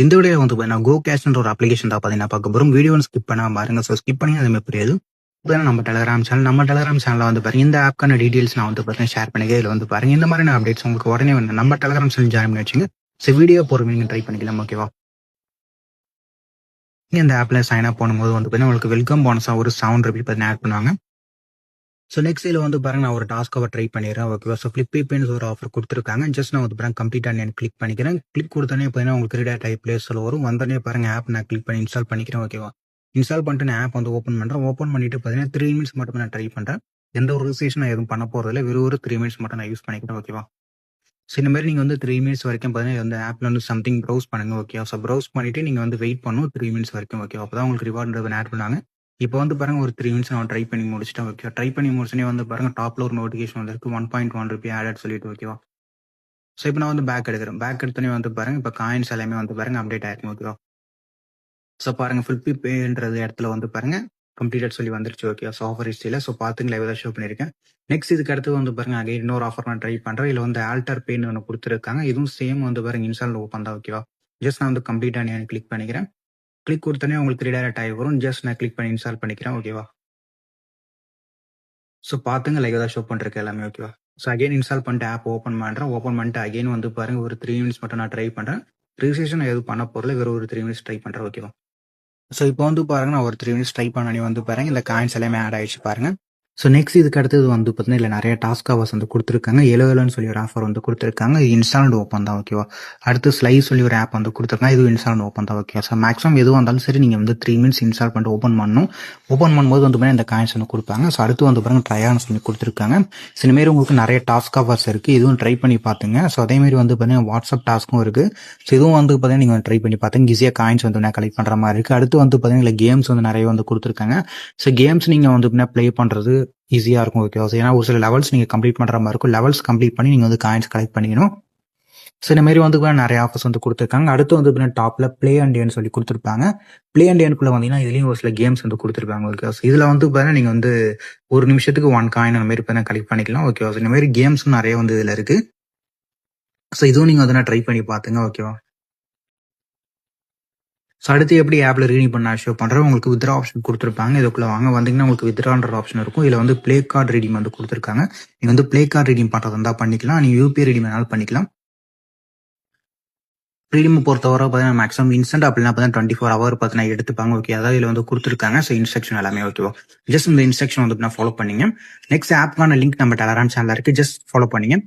இந்த வீடியோவில் வந்து பார்த்தீங்கன்னா கோ கேஷ்ன்ற ஒரு அப்ளிகேஷன் தான் பார்த்தீங்கன்னா பார்க்க போகிறோம். வீடியோ ஸ்கிப் பண்ணாம பாருங்க. ஸோ ஸ்கிப் பண்ணி அதுமாதிரி புரியாது. இப்போ நம்ம டெலிகிராம் சேனலில் வந்து பாருங்க இந்த ஆப்க்கான டீடைல்ஸ் நான் வந்து பார்த்தீங்கன்னா ஷேர் பண்ணிக்க. இதில் வந்து பாருங்க இந்த மாதிரி அப்டேட்ஸ் உங்களுக்கு உடனே வந்து நம்ம டெலிகிராம் சேனல் ஜாயின் பண்ணி வச்சுங்க. ஸோ வீடியோ போகிற நீங்கள் ட்ரை பண்ணிக்கலாம். ஓகேவா? இந்த ஆப்பில் சைன் அப் பண்ணும்போது வந்து பார்த்தீங்கன்னா உங்களுக்கு வெல்கம் போனஸாக ஒரு ₹7 பார்த்தீங்கன்னா ஆட் பண்ணுவாங்க. ஸோ நெக்ஸ்ட் இதில் வந்து பாருங்க நான் ஒரு டாஸ்க்காக ட்ரை பண்ணிடுறேன். ஓகேவா? ஸோ ஃப்ளிப்பேன்னு ஒரு ஆஃபர் கொடுத்துருக்காங்க. ஜஸ்ட் நான் வந்து பாருங்க கம்ப்ளீட்டாக நான் கிளிக் பண்ணிக்கிறேன். கிளிக் கொடுத்தோன்னே பார்த்தீங்கன்னா உங்களுக்கு ரீட் டைப் பிளேஸில் வரும். வந்தோடனே பாருங்க ஆப் நான் கிளிக் பண்ணி இன்ஸ்டால் பண்ணிக்கிறேன். ஓகேவா? இன்ஸ்டால் பண்ணிட்டு நான் ஆப் வந்து ஓப்பன் பண்ணுறேன். ஓப்பன் பண்ணிட்டு பார்த்தீங்கன்னா 3 மினிட்ஸ் மட்டும் நான் ட்ரை பண்ணுறேன். எந்த ஒரு ரிஜிஸ்ட்ரேஷன் நான் எதுவும் பண்ண போகிறதில்ல. வெறும் ஒரு 3 மினிட்ஸ் மட்டும் நான் யூஸ் பண்ணிக்கிறேன். ஓகேவா? ஸோ இந்த மாதிரி நீங்கள் வந்து 3 மினிட்ஸ் வரைக்கும் பார்த்தீங்கன்னா இந்த ஆப்பில் வந்து சம்திங் ப்ரௌஸ் பண்ணுங்க. ஓகே? ஸோ ப்ரௌஸ் பண்ணிட்டு நீங்கள் வந்து வெயிட் பண்ணணும் 3 மினிட்ஸ் வரைக்கும். ஓகே? அப்போ தான் உங்களுக்கு ரிவார்டு ஆட் பண்ணாங்க. இப்போ வந்து பாருங்க ஒரு 3 மினிட்ஸ் நான் ட்ரை பண்ணி முடிச்சிட்டேன். ஓகே? ட்ரை பண்ணி முடிச்சோடனே வந்து பாருங்க டாப்ல ஒரு நோட்டிஃபிகேஷன் வந்திருக்கு ₹1.1 ஆட் சொல்லிட்டு. ஓகேவா? ஸோ இப்போ நான் வந்து பேக் எடுக்கிறேன். பேக் எடுத்தோடனே வந்து பாருங்க இப்போ காயின்ஸ் எல்லாமே வந்து பாருங்க அப்டேட் ஆயிருக்கும். ஓகேவா? ஸோ பாருங்க ஃபில்பி பேன்றது இடத்துல வந்து பாருங்க கம்ப்ளீட்டட் சொல்லி வந்துருச்சு. ஓகே? ஸோ ஆஃபர் ஹிஸ்ட்ரியில் ஸோ பார்த்துங்க லைவ் தான் ஷோ பண்ணியிருக்கேன். நெக்ஸ்ட் இதுக்கு அடுத்து வந்து பாருங்க அகைன் இன்னொரு ஆஃபர் நான் ட்ரை பண்ணுறேன். இதில் வந்து ஆல்டர் பேன்னு ஒன்று கொடுத்துருக்காங்க. இதுவும் சேம் வந்து பாருங்க இன்ஸ்டால் ஓப்பன் தான். ஓகேவா? ஜஸ்ட் நான் வந்து கம்ப்ளீட்டாக நான் கிளிக் பண்ணிக்கிறேன். கிளிக் கொடுத்தோன்னே உங்களுக்கு ரீடைரக்ட் ஆகி வரும். ஜஸ்ட் நான் கிளிக் பண்ணி இன்ஸ்டால் பண்ணிக்கிறேன். ஓகேவா? ஸோ பார்த்துங்க லைவ் தான் ஷோ பண்ணிருக்கு எல்லாமே. ஓகேவா? ஸோ அகைன் இன்ஸ்டால் பண்ணிட்டு ஆப் ஓப்பன் பண்ணுறேன். ஓப்பன் பண்ணிட்டு அகைன் வந்து பாருங்க ஒரு 3 மினிட்ஸ் மட்டும் நான் ட்ரை பண்ணுறேன். ரிஜிஸ்ட்ரேஷன் எதுவும் பண்ண போகிறல வெறும் ஒரு 3 மினிட்ஸ் ட்ரை பண்ணுறேன். ஓகேவா? ஸோ இப்போ வந்து பாருங்க நான் ஒரு 3 மினிட்ஸ் ட்ரை பண்ணி வந்து பாருங்க இந்த காயின்ஸ் எல்லாமே ஆட் ஆயிடுச்சு பாருங்க. ஸோ நெக்ஸ்ட் இதுக்கு அடுத்தது வந்து பார்த்தீங்கன்னா இல்லை நிறைய டாஸ்க் ஹவர்ஸ் வந்து கொடுத்துருக்காங்க. எழுவலன்னு சொல்லி ஒரு ஆஃபர் வந்து கொடுத்துருக்காங்க. இது இன்ஸ்டால்டு ஓப்பன் தான். ஓகேவா? அடுத்து ஸ்லைஸ் சொல்லி ஒரு ஆப் வந்து கொடுத்துருக்காங்க. இதுவும் இன்ஸ்டால்டு ஓப்பன் தான். ஓகே? ஸோ மேக்ஸிமம் எதுவும் வந்தாலும் சரி நீங்கள் வந்து 3 மினிட்ஸ் இன்ஸ்டால் பண்ணிட்டு ஓப்பன் பண்ணணும். ஓப்பன் பண்ணும்போது வந்து பார்த்தீங்கன்னா இந்த காயின்ஸ் வந்து கொடுப்பாங்க. ஸோ அடுத்து வந்து பாருங்க ட்ரையான்னு சொல்லி கொடுத்துருக்காங்க. ஸோ இந்தமாரி உங்களுக்கு நிறைய டாஸ்க் ஹவர்ஸ் இருக்குது. இதுவும் ட்ரை பண்ணி பார்த்துங்க. ஸோ அதேமாரி வந்து பார்த்தீங்கன்னா வாட்ஸ்அப் டாஸ்க்கும் இருக்குது. ஸோ இதுவும் வந்து பார்த்தீங்கன்னா நீங்கள் ட்ரை பண்ணி பார்த்துங்க. ஈஸியாக காயின்ஸ் வந்து நான் கலெக்ட் பண்ணுற மாதிரி இருக்குது. அடுத்து வந்து பார்த்தீங்கன்னா கேம்ஸ் வந்து நிறைய வந்து கொடுத்துருக்காங்க. ஸோ கேம்ஸ் நீங்கள் வந்து ப்ளே பண்ணுறது ஈஸியாக இருக்கும். ஓகே? ஏன்னா ஒரு சில லெவல்ஸ் நீங்கள் கம்ப்ளீட் பண்ணுற மாதிரி இருக்கும். லெவல்ஸ் கம்ப்ளீட் பண்ணி நீங்கள் வந்து காயின்ஸ் கலெக்ட் பண்ணிக்கணும். ஸோ இந்த மாதிரி வந்து நிறைய ஆஃபர்ஸ் வந்து கொடுத்துருக்காங்க. அடுத்து வந்து டாப்ல பிளே அண்ட் ஏர்ன் சொல்லி கொடுத்துருப்பாங்க. பிளே அண்ட் ஏர்னுக்குள்ள வந்தீங்கன்னா இதுலேயும் ஒரு சில கேம்ஸ் வந்து கொடுத்துருப்பாங்க. ஓகே? இதில் வந்து பார்த்தீங்கன்னா நீங்கள் வந்து ஒரு நிமிஷத்துக்கு 1 காயின் அந்த மாதிரி பார்த்தீங்கன்னா கலெக்ட் பண்ணிக்கலாம். ஓகேவா? இந்த மாதிரி கேம்ஸும் நிறைய வந்து இதில் இருக்கு. ஸோ இதுவும் நீங்கள் வந்து ட்ரை பண்ணி பார்த்துங்க. ஓகேவா? ஸோ அடுத்து எப்படி ஆப்பில் ரீடிங் பண்ண ஷோ பண்ணுறேன். உங்களுக்கு வித்ரா ஆப்ஷன் கொடுத்துருப்பாங்க. இதுக்குள்ள வாங்க வந்தீங்கன்னா உங்களுக்கு வித்ரான்ற ஆப்ஷன் இருக்கும். இதில் வந்து ப்ளே கார்டு ரீடிங் வந்து கொடுத்துருக்காங்க. நீங்கள் வந்து ப்ளே கார்டு ரீடிங் பண்ணுறது இருந்தால் பண்ணிக்கலாம். நீங்கள் யூபிஐ ரீடிங் வேணாலும் பண்ணிக்கலாம். ரீடிங் பொறுத்தவரை பார்த்தீங்கன்னா மேக்ஸிமம் இன்ஸ்டன்ட் அப்படின்னா பார்த்தீங்கன்னா 24 ஹவர் பார்த்தீங்கன்னா எடுத்துப்பாங்க. ஓகே? அதாவது இதில் வந்து கொடுத்துருக்காங்க. ஸோ இன்ஸ்ட்ரக்ஷன் எல்லாமே. ஓகேவா? ஜஸ்ட் இந்த இன்ஸ்ட்ரக்ஷன் வந்து நான் ஃபாலோ பண்ணிங்க. நெக்ஸ்ட் ஆப்க்கான லிங்க் நம்ம டெலிகிராம் சேனலில் இருக்குது. ஜஸ்ட் ஃபாலோ பண்ணிங்க.